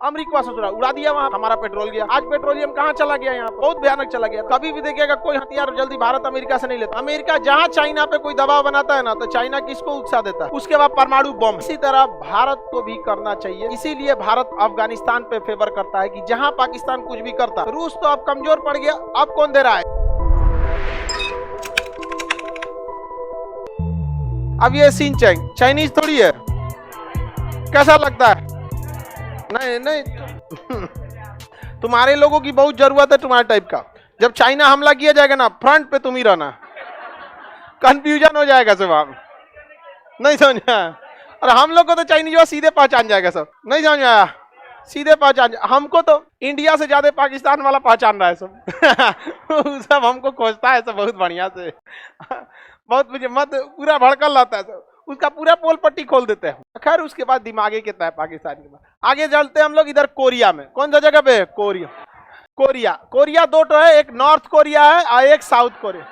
America से उड़ा दिया, वहाँ हमारा पेट्रोल गया। आज पेट्रोलियम कहाँ चला गया? यहाँ बहुत भयानक चला गया। कभी भी देखिएगा कोई हथियार जल्दी भारत अमेरिका से नहीं लेता। अमेरिका जहाँ चाइना पे कोई दबाव बनाता है ना, तो चाइना किसको उत्साह देता है? उसके बाद परमाणु बम। इसी तरह भारत को भी करना चाहिए। इसीलिए भारत अफगानिस्तान पे फेवर करता है कि जहाँ पाकिस्तान कुछ भी करता। रूस तो अब कमजोर पड़ गया, अब कौन दे रहा है? अब ये सिंचेंग चाइनीज थोड़ी है। कैसा लगता है? नहीं नहीं तुम्हारे लोगों की बहुत जरूरत है तुम्हारे टाइप का। जब चाइना हमला किया जाएगा ना, फ्रंट पे तुम ही रहना, कंफ्यूजन हो जाएगा सब। आप नहीं समझ आया? और हम लोग को तो चाइनीज सीधे पहचान जाएगा सब। नहीं समझ आया? सीधे पहचान। हमको तो इंडिया से ज्यादा पाकिस्तान वाला पहचान रहा है सब। सब हमको खोजता है सब बहुत बढ़िया से। बहुत मुझे मत पूरा भड़कल रहता है सब, उसका पूरा पोल पट्टी खोल देते हैं। खैर उसके बाद दिमागे कितना है पाकिस्तान के बाद। आगे चलते हैं हम लोग इधर कोरिया में। कौन सा जगह पे? कोरिया। कोरिया कोरिया दो तो है, एक नॉर्थ कोरिया है और एक साउथ कोरिया।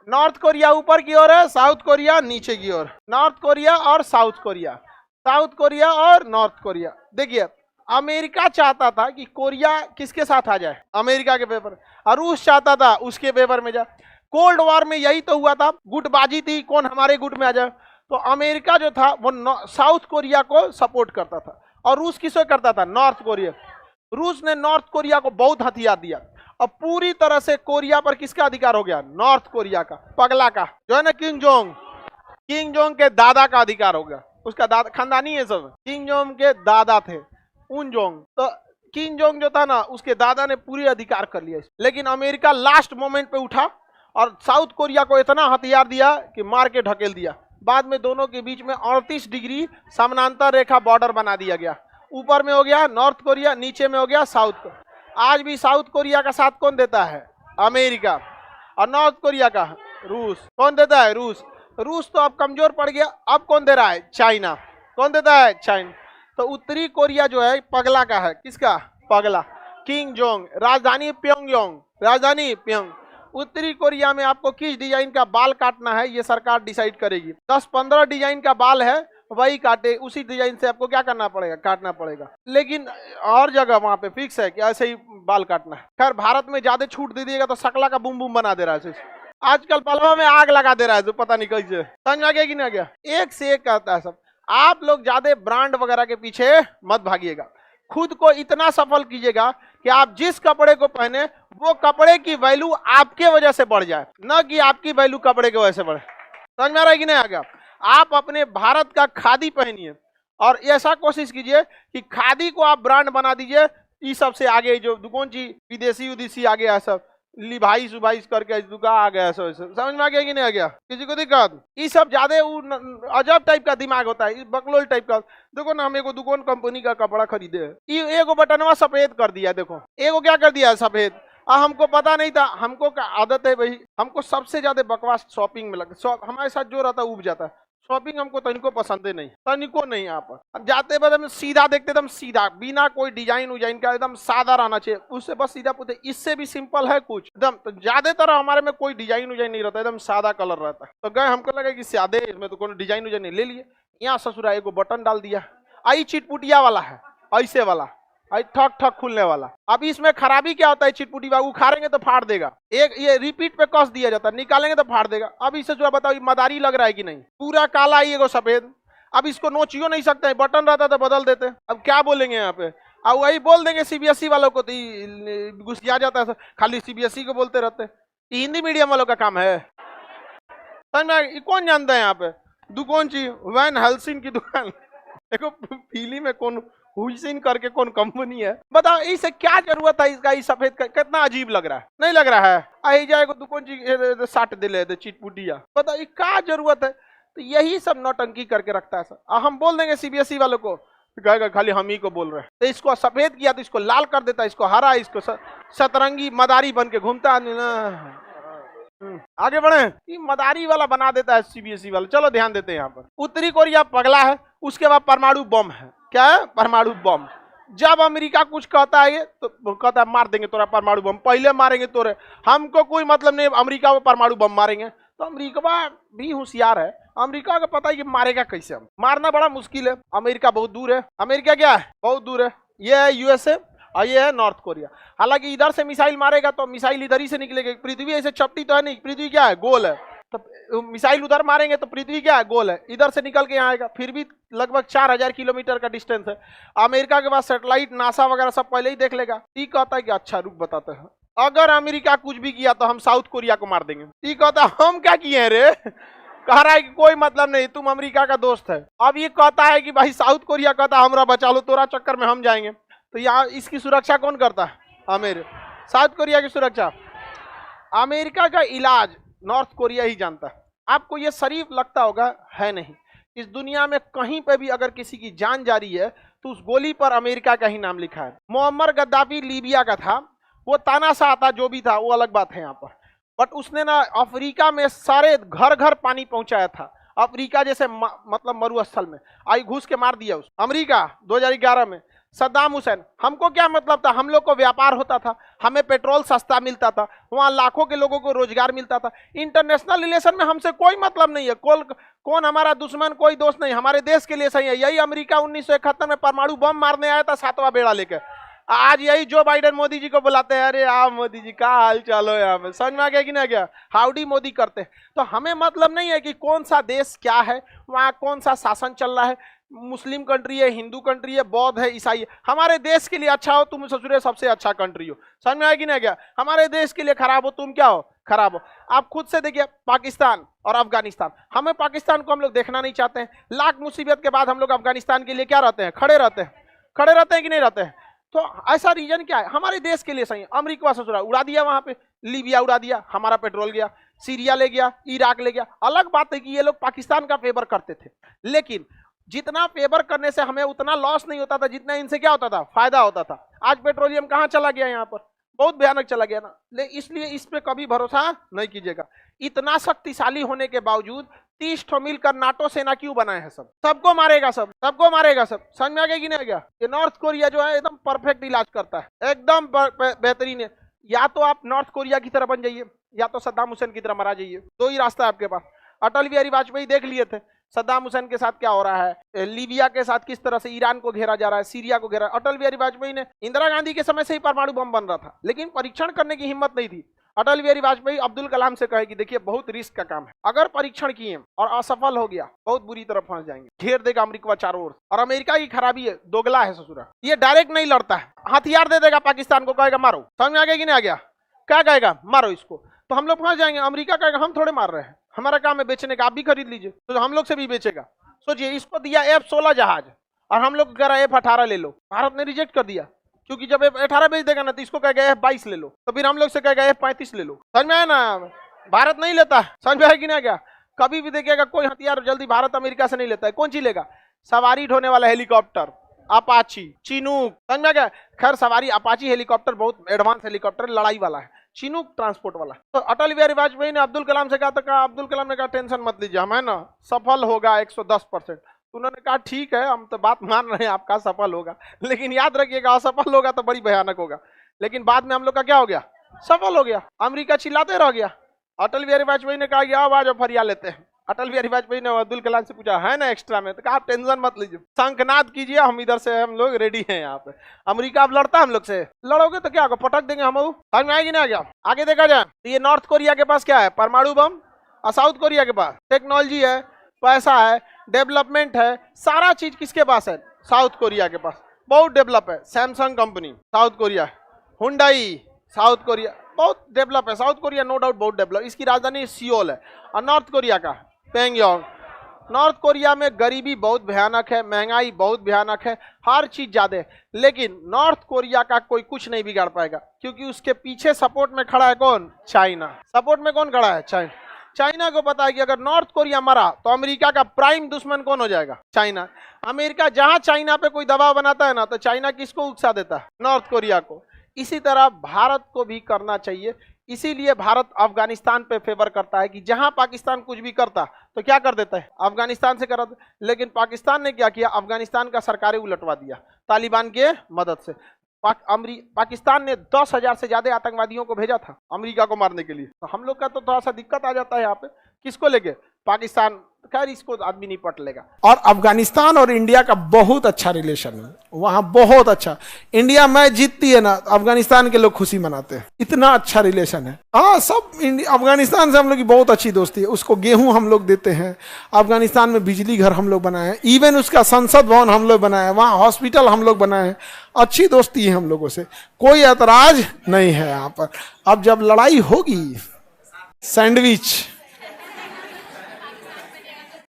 नॉर्थ कोरिया ऊपर की ओर है, साउथ कोरिया नीचे की ओर। नॉर्थ कोरिया और साउथ कोरिया, साउथ कोरिया और नॉर्थ कोरिया। देखिए अमेरिका चाहता था कि कोरिया किसके साथ आ जाए? अमेरिका के पेपर। और रूस चाहता था उसके पेपर में जाए। कोल्ड वॉर में यही तो हुआ था, गुटबाजी थी, कौन हमारे गुट में आ जाए। तो अमेरिका जो था वो साउथ कोरिया को सपोर्ट करता था और रूस किसको करता था? North Korea. रूस ने नॉर्थ कोरिया को बहुत हथियार दिया। अब पूरी तरह से कोरिया पर किसका अधिकार हो गया? नॉर्थ कोरिया का, पगला का, जो है ना किम जोंग। किम जोंग के दादा का अधिकार हो गया। उसका दादा खानदानी है सब। किम जोंग के दादा थे उन जोंग। तो किम जोंग जो था ना, उसके दादा ने पूरी अधिकार कर लिया। लेकिन अमेरिका लास्ट मोमेंट पे उठा और साउथ कोरिया को इतना हथियार दिया कि मार के ढकेल दिया। बाद में दोनों के बीच में 38 डिग्री समानांतर रेखा बॉर्डर बना दिया गया। ऊपर में हो गया नॉर्थ कोरिया, नीचे में हो गया साउथ कोरिया। आज भी साउथ कोरिया का साथ कौन देता है? अमेरिका। और नॉर्थ कोरिया का रूस। कौन देता है? रूस। रूस तो अब कमजोर पड़ गया, अब कौन दे रहा है? चाइना। कौन देता है? चाइना। तो उत्तरी कोरिया जो है पगला का है। किसका? पगला। Kim Jong. राजधानी प्योंगयांग। राजधानी प्योंग। उत्तरी कोरिया में आपको किस डिजाइन का बाल काटना है ये सरकार डिसाइड करेगी। 10-15 डिजाइन का बाल है, वही काटे, उसी डिजाइन से आपको क्या करना पड़ेगा? काटना पड़ेगा। लेकिन और जगह वहां पे फिक्स है कि ऐसे ही बाल काटना है। खैर भारत में ज्यादा छूट दे दिएगा तो सकला का बुम बुम बना दे रहा है। आजकल पलवा में आग लगा दे रहा है जो पता नहीं कैसे। समझ आ गया कि नहीं आ गया? एक से एक कहता है सब। आप लोग ज्यादा ब्रांड वगैरह के पीछे मत भागिएगा। खुद को इतना सफल कीजिएगा कि आप जिस कपड़े को पहने वो कपड़े की वैल्यू आपके वजह से बढ़ जाए, न कि आपकी वैल्यू कपड़े की वजह से बढ़े। समझ में आ रहा है कि नहीं आ गया? आप अपने भारत का खादी पहनिए और ऐसा कोशिश कीजिए कि खादी को आप ब्रांड बना दीजिए। इस सबसे आगे जो दुकान चीज विदेशी आ गया सब, लिभाई सुभाइस करके दुकान आ गया सब। समझ में आ गया कि नहीं आ गया? किसी को दिक्कत? ये सब ज्यादा अजब टाइप का दिमाग होता है, बकलोल टाइप का। देखो ना, हम एगो दुकान कंपनी का कपड़ा खरीदे, एगो बटनवा सफेद कर दिया। देखो एगो क्या कर दिया? सफेद। हमको पता नहीं था। हमको क्या आदत है भाई, हमको सबसे ज्यादा बकवास शॉपिंग में लगता। हमारे साथ जो रहता है उब जाता है। शॉपिंग हमको तनिको पसंद नहीं, तनिको नहीं। यहाँ पर हम जाते बाद हम सीधा देखते, एकदम सीधा, बिना कोई डिजाइन उजाइन का, एकदम सादा रहना चाहिए। उससे बस सीधा पूछते, इससे भी सिंपल है कुछ? एकदम तो ज्यादातर हमारे में कोई डिजाइन उजाइन नहीं रहता, एकदम सादा कलर रहता है। तो गए, हमको लगा कि सादे, इसमें तो कोई डिजाइन उजाइन नहीं। ले लिए, यहाँ ससुरा एगो बटन डाल दिया। आई चिटपुटिया वाला है, ऐसे वाला, ठक ठक खुलने वाला। अब इसमें खराबी क्या होता है? चिटपुटी बाबू उखाड़ेंगे तो फाड़ देगा। एक ये रिपीट पे कस दिया जाता है, निकालेंगे तो फाड़ देगा। अब इससे जो बताओ मदारी लग रहा है कि नहीं? पूरा काला ही एगो सफेद। अब इसको नोचियो नहीं सकते हैं, बटन रहता तो बदल देते। अब क्या बोलेंगे यहाँ पे? अब वही बोल देंगे सीबीएसई वालों को, तो घुसिया जाता है। खाली सीबीएसई को बोलते रहते। हिंदी मीडियम वालों का काम है। कौन जानता है यहाँ पे? दुकान चीज वैन हेल्सिन की दुकान। देखो पीली में कौन हुसैन करके कौन कंपनी है? बताओ इसे क्या जरूरत है? इसका इस सफेद का कितना अजीब लग रहा है, नहीं लग रहा है? आई जाएगा दुकान साट दिले चिटपुटिया। बताओ ये क्या जरूरत है? तो यही सब नौटंकी करके रखता है सर। हम बोल देंगे सीबीएसई वालों को, कहेगा खाली हम ही को बोल रहे हैं। तो इसको सफेद किया तो इसको लाल कर देता, इसको हरा, इसको सतरंगी मदारी बन के घूमता। आगे बढ़े, ये मदारी वाला बना देता है सीबीएसई वाला। चलो ध्यान देते हैं यहाँ पर। उत्तरी कोरिया पगला है, उसके बाद परमाणु बम है। क्या है? परमाणु बम। जब अमेरिका कुछ कहता है तो कहता है मार देंगे तोरा परमाणु बम, पहले मारेंगे तोरे, हमको कोई मतलब नहीं, अमेरिका को परमाणु बम मारेंगे। तो अमेरिका भी होशियार है, अमेरिका को पता है कि मारेगा कैसे। हम मारना बड़ा मुश्किल है, अमेरिका बहुत दूर है। अमेरिका क्या है? बहुत दूर है। ये है यूएसए और ये है नॉर्थ कोरिया। हालांकि इधर से मिसाइल मारेगा तो मिसाइल इधर ही से निकलेगी। पृथ्वी ऐसे चपटी तो है नहीं, पृथ्वी क्या है, गोल है। तो मिसाइल उधर मारेंगे तो पृथ्वी क्या है, गोल है, इधर से निकल के यहाँ आएगा। फिर भी लगभग 4000 किलोमीटर का डिस्टेंस है। अमेरिका के पास सैटेलाइट, नासा वगैरह सब पहले ही देख लेगा। ये कहता है कि अच्छा रुक बताते हैं, अगर अमेरिका कुछ भी किया तो हम साउथ कोरिया को मार देंगे। ये कहता है हम क्या किए हैं रे, कह रहा है कि कोई मतलब नहीं, तुम अमेरिका का दोस्त है। अब ये कहता है कि भाई साउथ कोरिया कहता है हमरा बचा लो, तोरा चक्कर में हम जाएंगे। तो यहाँ इसकी सुरक्षा कौन करता है, अमेरिका। साउथ कोरिया की सुरक्षा, अमेरिका का इलाज नॉर्थ कोरिया ही जानता है। आपको ये शरीफ लगता होगा, है नहीं। इस दुनिया में कहीं पे भी अगर किसी की जान जा रही है तो उस गोली पर अमेरिका का ही नाम लिखा है। मुअम्मर गद्दाफी लीबिया का था, वो तानाशाह था, जो भी था वो अलग बात है यहाँ पर। बट उसने ना अफ्रीका में सारे घर घर पानी पहुंचाया था। अफ्रीका जैसे मतलब मरुस्थल में आई घुस के मार दिया उस अमेरिका 2011 में। सद्दाम हुसैन, हमको क्या मतलब था, हम लोग को व्यापार होता था, हमें पेट्रोल सस्ता मिलता था, वहाँ लाखों के लोगों को रोजगार मिलता था। इंटरनेशनल रिलेशन में हमसे कोई मतलब नहीं है। कौन हमारा दुश्मन, कोई दोस्त नहीं, हमारे देश के लिए सही है। यही अमेरिका 1971 में परमाणु बम मारने आया था 7वां बेड़ा लेकर। आज यही जो बाइडेन मोदी जी को बुलाते हैं, अरे आओ मोदी जी का हाल चालो, यहाँ पे समझ में आ गया कि ना गया, हाउडी मोदी करते हैं। तो हमें मतलब नहीं है कि कौन सा देश क्या है, वहाँ कौन सा शासन चल रहा है, मुस्लिम कंट्री है, हिंदू कंट्री है, बौद्ध है, ईसाई है। हमारे देश के लिए अच्छा हो तुम ससुरे सबसे अच्छा कंट्री हो, समझ में आएगी ना क्या। हमारे देश के लिए खराब हो तुम क्या हो, खराब हो। आप खुद से देखिए पाकिस्तान और अफगानिस्तान, हमें पाकिस्तान को हम लोग देखना नहीं चाहते हैं। लाख मुसीबत के बाद हम लोग अफगानिस्तान के लिए क्या रहते हैं, खड़े रहते हैं, खड़े रहते हैं कि नहीं रहते हैं। तो ऐसा रीजन क्या है, हमारे देश के लिए सही है। अमेरिका ससुरा उड़ा दिया, वहां पे लीबिया उड़ा दिया, हमारा पेट्रोल गया, सीरिया ले गया, इराक ले गया। अलग बात है कि ये लोग पाकिस्तान का फेवर करते थे, लेकिन जितना फेवर करने से हमें उतना लॉस नहीं होता था जितना इनसे क्या होता था, फायदा होता था। आज पेट्रोलियम कहाँ चला गया, यहाँ पर बहुत भयानक चला गया ना। इसलिए इस पे कभी भरोसा नहीं कीजिएगा। इतना शक्तिशाली होने के बावजूद 30 ठो मिलकर नाटो सेना क्यों बनाए हैं, सबको मारेगा, सबको मारेगा, समझ में आ गया कि नहीं आ गया। ये नॉर्थ कोरिया जो है एकदम परफेक्ट इलाज करता है, एकदम बेहतरीन है। या तो आप नॉर्थ कोरिया की तरह बन जाइए, या तो सद्दाम हुसैन की तरह मरा जाइए, दो ही रास्ता है आपके पास। अटल बिहारी वाजपेयी देख लिए थे सद्दाम हुसैन के साथ क्या हो रहा है, लीबिया के साथ किस तरह से ईरान को घेरा जा रहा है, सीरिया को घेरा। अटल बिहारी वाजपेयी ने, इंदिरा गांधी के समय से ही परमाणु बम बन रहा था, लेकिन परीक्षण करने की हिम्मत नहीं थी। अटल बिहारी वाजपेयी अब्दुल कलाम से कहे कि देखिए बहुत रिस्क का काम है, अगर परीक्षण किए और असफल हो गया बहुत बुरी तरह फंस जाएंगे, घेर देगा अमेरिका चारों ओर। और अमेरिका की खराबी है, दोगला है ससुरा, ये डायरेक्ट नहीं लड़ता है, हथियार दे देगा पाकिस्तान को, कहेगा मारो। समझ में आ गया कि नहीं आ गया, क्या कहेगा, मारो इसको, तो हम लोग फंस जाएंगे। अमेरिका कहेगा हम थोड़े मार रहे हैं, हमारा काम है बेचने का, आप भी खरीद लीजिए, तो हम लोग से भी बेचेगा। सोचिए, इसको दिया F-16 जहाज और हम लोग कह रहे हैं F-18 ले लो, भारत ने रिजेक्ट कर दिया, क्योंकि जब F-18 बेच देगा ना तो इसको कहेगा F-22 ले लो, तो फिर हम लोग से कहेगा F-35 ले लो। समझ में आया ना, भारत नहीं लेता, समझ में आया कि नहीं क्या। कभी भी देखिएगा कोई हथियार जल्दी भारत अमेरिका से नहीं लेता है। कौन चीज लेगा, सवारी ढोने वाला हेलीकॉप्टर, अपाची, चिनूक, समझ में गया। खैर सवारी अपाची हेलीकॉप्टर बहुत एडवांस हेलीकॉप्टर, लड़ाई वाला है, चिनूक ट्रांसपोर्ट वाला। तो अटल बिहारी वाजपेयी ने अब्दुल कलाम से कहा था, अब्दुल कलाम ने कहा टेंशन मत लीजिए, हम है ना सफल होगा 110%। उन्होंने कहा ठीक है, हम तो बात मान रहे हैं आपका सफल होगा, लेकिन याद रखिएगा असफल होगा तो बड़ी भयानक होगा। लेकिन बाद में हम लोग का क्या हो गया, सफल हो गया, अमेरिका चिल्लाते रह गया। अटल बिहारी वाजपेयी ने कहा आवाज फरिया लेते हैं। अटल बिहारी वाजपेयी ने अब्दुल कलाम से पूछा है ना एक्स्ट्रा में, तो कहा आप टेंशन मत लीजिए, शंखनाद कीजिए, हम इधर से हम लोग रेडी हैं। यहाँ पे अमेरिका अब लड़ता है हम लोग से, लड़ोगे तो क्या होगा, पटक देंगे हम। समझ में आएगी ना क्या। आगे देखा जाए तो ये नॉर्थ कोरिया के पास क्या है, परमाणु बम, और साउथ कोरिया के पास टेक्नोलॉजी है, पैसा है, डेवलपमेंट है, सारा चीज किसके पास है, साउथ कोरिया के पास। बहुत डेवलप है, Samsung company south Korea, Hyundai south Korea, बहुत डेवलप है साउथ कोरिया, नो डाउट बहुत डेवलप। इसकी राजधानी सियोल है। और नॉर्थ कोरिया का प्योंगयांग। नॉर्थ कोरिया में गरीबी बहुत भयानक है, महंगाई बहुत भयानक है, हर चीज ज्यादा है, लेकिन नॉर्थ कोरिया का कोई कुछ नहीं बिगाड़ पाएगा, क्योंकि उसके पीछे सपोर्ट में खड़ा है कौन, चाइना। सपोर्ट में कौन खड़ा है, चाइना। चाइना को पता है कि अगर नॉर्थ कोरिया मरा तो अमेरिका का प्राइम दुश्मन कौन हो जाएगा, चाइना। अमेरिका जहां चाइना पे कोई दबाव बनाता है ना, तो चाइना किसको उकसा देता है, नॉर्थ कोरिया को। इसी तरह भारत को भी करना चाहिए। इसीलिए भारत अफगानिस्तान पे फेवर करता है कि जहां पाकिस्तान कुछ भी करता तो क्या कर देता है, अफगानिस्तान से कर। लेकिन पाकिस्तान ने क्या किया, अफगानिस्तान का सरकारें उलटवा दिया तालिबान के मदद से। पाकिस्तान ने 10,000 से ज्यादा आतंकवादियों को भेजा था अमेरिका को मारने के लिए। तो हम लोग का तो थोड़ा सा दिक्कत आ जाता है यहाँ पे, किसको लेके, पाकिस्तान खैर इसको आदमी नहीं पट लेगा। और अफगानिस्तान और इंडिया का बहुत अच्छा रिलेशन है, वहां बहुत अच्छा। इंडिया मैच जीतती है ना, अफगानिस्तान के लोग खुशी मनाते हैं, इतना अच्छा रिलेशन है। हाँ, सब अफगानिस्तान से हम लोग की बहुत अच्छी दोस्ती है। उसको गेहूं हम लोग देते हैं, अफगानिस्तान में बिजली घर हम लोग बनाए हैं, इवन उसका संसद भवन हम लोग बनाए हैं, वहाँ हॉस्पिटल हम लोग बनाए हैं। अच्छी दोस्ती है हम लोगों से, कोई ऐतराज नहीं है यहाँ पर। अब जब लड़ाई होगी, सैंडविच,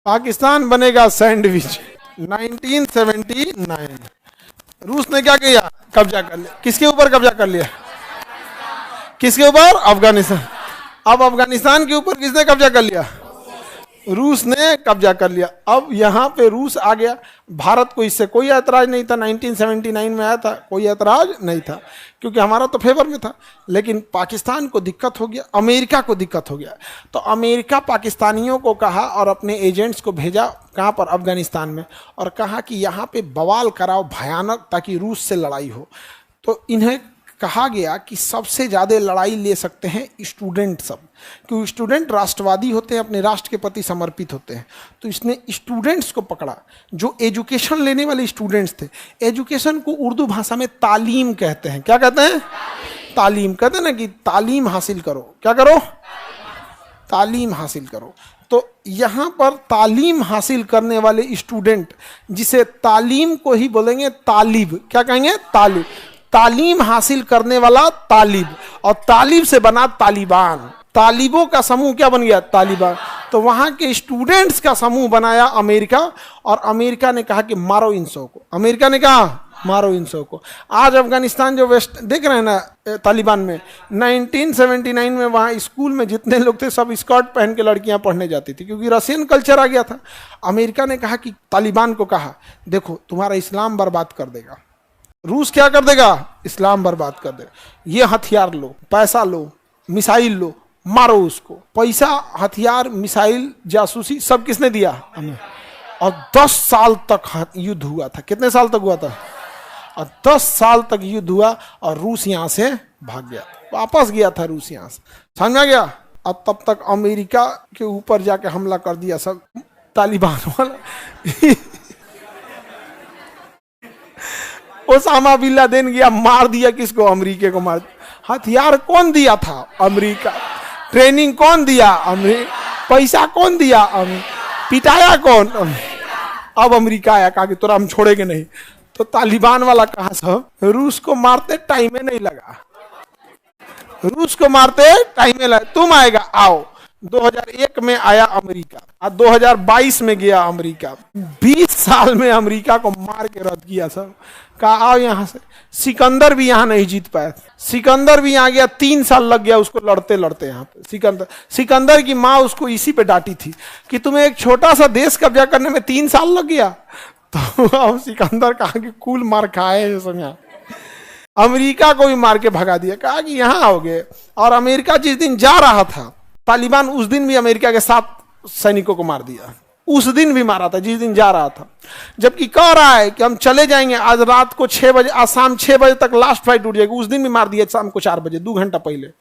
पाकिस्तान बनेगा सैंडविच। 1979 रूस ने क्या किया? कब्जा कर लिया। किसके ऊपर कब्जा कर लिया? किसके ऊपर? अफगानिस्तान। अब अफगानिस्तान के ऊपर किसने कब्जा कर लिया? रूस ने कब्जा कर लिया। अब यहाँ पे रूस आ गया। भारत को इससे कोई ऐतराज नहीं था, 1979 में आया था, कोई ऐतराज नहीं था क्योंकि हमारा तो फेवर में था। लेकिन पाकिस्तान को दिक्कत हो गया, अमेरिका को दिक्कत हो गया, तो अमेरिका पाकिस्तानियों को कहा और अपने एजेंट्स को भेजा कहाँ पर? अफगानिस्तान में, और कहा कि यहाँ पे बवाल कराओ भयानक, ताकि रूस से लड़ाई हो। तो इन्हें कहा गया कि सबसे ज़्यादा लड़ाई ले सकते हैं स्टूडेंट सब, क्योंकि स्टूडेंट राष्ट्रवादी होते हैं, अपने राष्ट्र के प्रति समर्पित होते हैं। तो इसने स्टूडेंट्स को पकड़ा, जो एजुकेशन लेने वाले स्टूडेंट्स थे। एजुकेशन को उर्दू भाषा में तालीम कहते हैं। क्या कहते हैं? तालीम कहते हैं ना, कि तालीम हासिल करो। क्या करो? तालीम हासिल करो। तो यहाँ पर तालीम हासिल करने वाले स्टूडेंट, जिसे तालीम को ही बोलेंगे तालिब। क्या कहेंगे? तालिब। तालीम हासिल करने वाला तालिब, और तालिब से बना तालिबान। तालिबों का समूह क्या बन गया? तालिबान। तो वहां के स्टूडेंट्स का समूह बनाया अमेरिका, और अमेरिका ने कहा कि मारो इन सौ को। अमेरिका ने कहा मारो इन सौ को। आज अफगानिस्तान जो वेस्ट देख रहे हैं ना, तालिबान में 1979 में वहाँ स्कूल में जितने लोग थे सब स्कर्ट पहन के लड़कियां पढ़ने जाती थी, क्योंकि रशियन कल्चर आ गया था। अमेरिका ने कहा कि तालिबान को कहा, देखो तुम्हारा इस्लाम बर्बाद कर देगा। रूस क्या कर देगा? इस्लाम बर्बाद कर देगा। ये हथियार लो, पैसा लो, मिसाइल लो, मारो उसको। पैसा, हथियार, मिसाइल, जासूसी सब किसने दिया? हमें। और 10 साल तक युद्ध हुआ था। कितने साल तक हुआ था? और 10 साल तक युद्ध हुआ, और रूस यहाँ से भाग गया, वापस गया था रूस यहाँ से। समझ में गया? अब तब तक अमेरिका के ऊपर जाके हमला कर दिया सब तालिबान वाला। ओसामा बिन लादेन गया, मार दिया। किसको? अमेरिका को मार। हथियार कौन दिया था? अमेरिका। ट्रेनिंग कौन दिया? अमेरिका। पैसा कौन दिया? अमेरिका। पिटाया कौन? अब अमेरिका आया, कहा कि तोरा हम छोड़ेंगे नहीं। तो तालिबान वाला कहा सब, रूस को मारते टाइम में नहीं लगा, रूस को मारते टाइम में लगा, तुम आएगा आओ। 2001 में आया अमेरिका, और 2022 में गया अमेरिका। 20 साल में अमेरिका को मार के रद्द किया सब। कहा आओ यहाँ से। सिकंदर भी यहाँ नहीं जीत पाया। सिकंदर भी यहाँ गया, 3 साल लग गया उसको लड़ते लड़ते यहाँ पे। सिकंदर की माँ उसको इसी पे डांटी थी कि तुम्हें एक छोटा सा देश कब्जा करने में 3 साल लग गया। तो अब सिकंदर कहा कि कूल मार खाए समझा। अमेरिका को भी मार के भगा दिया, कहा कि यहाँ आओगे। और अमेरिका जिस दिन जा रहा था, तालिबान उस दिन भी अमेरिका के 7 सैनिकों को मार दिया। उस दिन भी मारा था जिस दिन जा रहा था। जबकि कह रहा है कि हम चले जाएंगे आज रात को 6 बजे, आज शाम 6 बजे तक लास्ट फ्लाइट उठ जाएगी। उस दिन भी मार दिया शाम को 4 बजे, 2 घंटा पहले।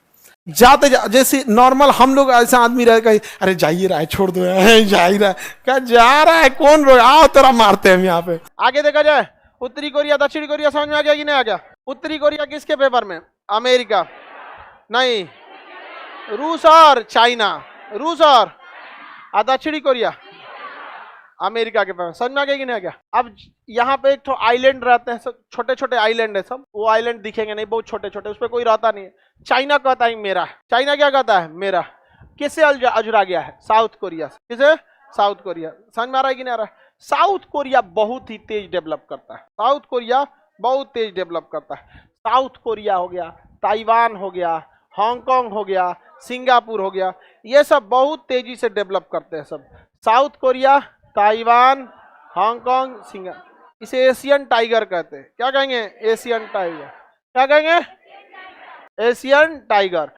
जैसे नॉर्मल हम लोग ऐसा आदमी रहे, कहीं अरे जाइए रहा है, छोड़ दो, जा ही रहा है, क्या जा रहा है, कौन रोक, आओ तेरा मारते हैं हम यहाँ पे। आगे देखा जाए, उत्तरी कोरिया दक्षिणी कोरिया समझ में आ गया कि नहीं आ गया? उत्तरी कोरिया किसके पेपर में? अमेरिका नहीं, रूस और चाइना। रूस और दक्षिणी कोरिया अमेरिका के पेपर। समझ में आ गया कि नहीं आ गया? अब यहाँ पे एक तो आइलैंड रहते हैं, सब छोटे छोटे आइलैंड है सब। वो आइलैंड दिखेंगे नहीं, बहुत छोटे छोटे, उस पर कोई रहता नहीं है। चाइना कहता है मेरा। चाइना क्या कहता है? मेरा। किससे अजुरा गया है? साउथ कोरिया से। किसे? South Korea. समझ में आ रहा है कि नहीं आ रहा है? साउथ कोरिया बहुत ही तेज डेवलप करता है। साउथ कोरिया बहुत तेज डेवलप करता है। साउथ कोरिया हो गया, ताइवान हो गया, हांगकांग हो गया, सिंगापुर हो गया, ये सब बहुत तेजी से डेवलप करते हैं सब। South Korea, Taiwan, Hong Kong, Singapore. इसे एशियन टाइगर कहते हैं। क्या कहेंगे? Asian tiger. क्या कहेंगे? Asian tiger.